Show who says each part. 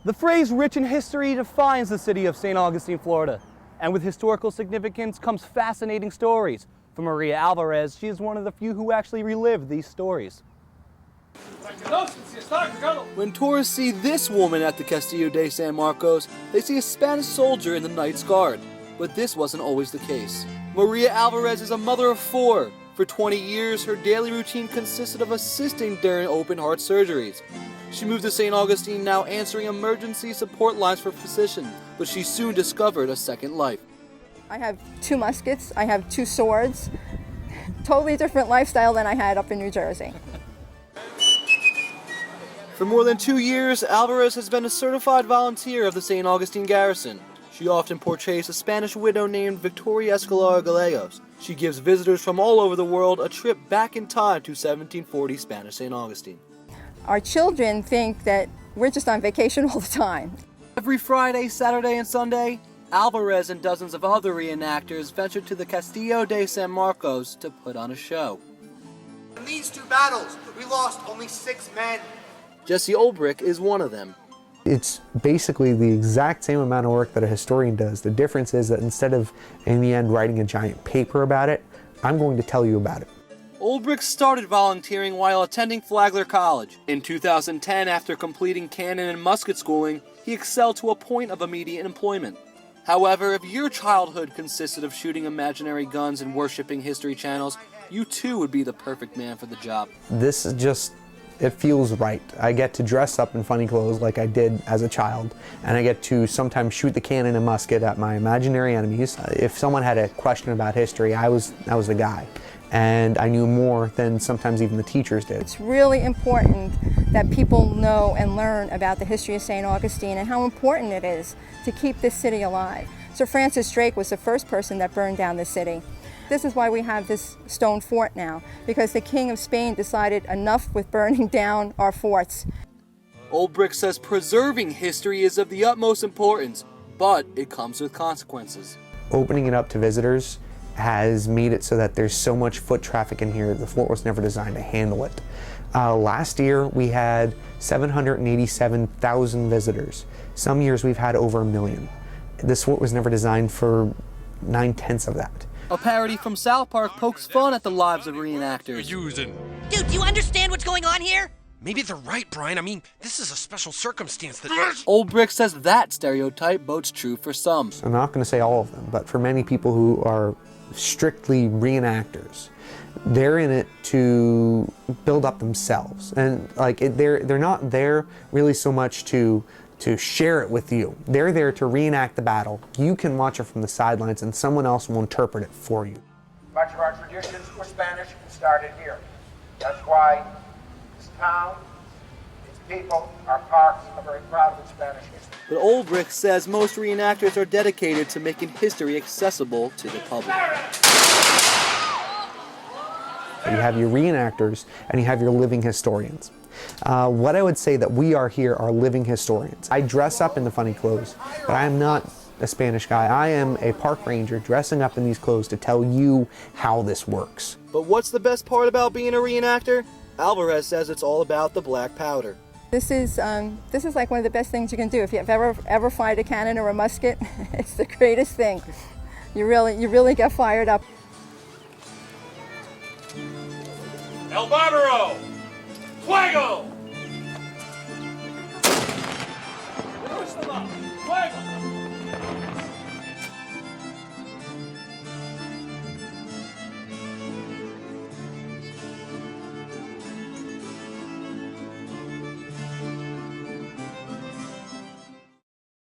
Speaker 1: The phrase rich in history defines the city of St. Augustine, Florida. And with historical significance comes fascinating stories. For Maria Alvarez, she is one of the few who actually relived these stories. When tourists see this woman at the Castillo De San Marcos, they see a Spanish soldier in the Knights Guard. But this wasn't always the case. Maria Alvarez is a mother of 4. For 20 years, her daily routine consisted of assisting during open-heart surgeries. She moved to St. Augustine now answering emergency support lines for physicians, but she soon discovered a second life.
Speaker 2: I have 2 muskets, I have 2 swords. Totally different lifestyle than I had up in New Jersey.
Speaker 1: For more than 2 years, Alvarez has been a certified volunteer of the St. Augustine garrison. She often portrays a Spanish widow named Victoria Escolar Gallegos. She gives visitors from all over the world a trip back in time to 1740 Spanish St. Augustine.
Speaker 2: Our children think that we're just on vacation all the time.
Speaker 1: Every Friday, Saturday, and Sunday, Alvarez and dozens of other reenactors ventured to the Castillo de San Marcos to put on a show.
Speaker 3: In these 2 battles, we lost only 6 men.
Speaker 1: Jesse Olbrich is one of them.
Speaker 4: It's basically the exact same amount of work that a historian does. The difference is that instead of, in the end, writing a giant paper about it, I'm going to tell you about it.
Speaker 1: Olbrich started volunteering while attending Flagler College. In 2010, after completing cannon and musket schooling, he excelled to a point of immediate employment. However, if your childhood consisted of shooting imaginary guns and worshipping history channels, you too would be the perfect man for the job.
Speaker 4: This is just, it feels right. I get to dress up in funny clothes like I did as a child, and I get to sometimes shoot the cannon and musket at my imaginary enemies. If someone had a question about history, I was the guy. And I knew more than sometimes even the teachers did.
Speaker 2: It's really important that people know and learn about the history of St. Augustine and how important it is to keep this city alive. Sir Francis Drake was the first person that burned down the city. This is why we have this stone fort now, because the King of Spain decided enough with burning down our forts.
Speaker 1: Olbrich says preserving history is of the utmost importance, but it comes with consequences.
Speaker 4: Opening it up to visitors has made it so that there's so much foot traffic in here. The fort was never designed to handle it. Last year we had 787,000 visitors. Some years we've had over 1 million. This fort was never designed for 9/10 of that.
Speaker 1: A parody from South Park pokes fun at the lives of reenactors.
Speaker 5: Dude, do you understand what's going on here? Maybe they're right, Brian. I mean, this is a special circumstance that...
Speaker 1: Olbrich says that stereotype bodes true for some.
Speaker 4: I'm not going to say all of them, but for many people who are strictly reenactors, they're in it to build up themselves, and they're not there really so much to share it with you. They're there to reenact the battle. You can watch it from the sidelines, and someone else will interpret it for you.
Speaker 6: Much of our traditions were Spanish and started here. That's why this town, its people, our parks are very proud of its Spanish history.
Speaker 1: But Olbrich says most reenactors are dedicated to making history accessible to the public.
Speaker 4: You have your reenactors and you have your living historians. What I would say that we are here are living historians. I dress up in the funny clothes, but I am not a Spanish guy. I am a park ranger dressing up in these clothes to tell you how this works.
Speaker 1: But what's the best part about being a reenactor? Alvarez says it's all about the black powder.
Speaker 2: This is like one of the best things you can do. If you've ever fired a cannon or a musket, it's the greatest thing. You really get fired up.
Speaker 7: El Barbaro! Fuego!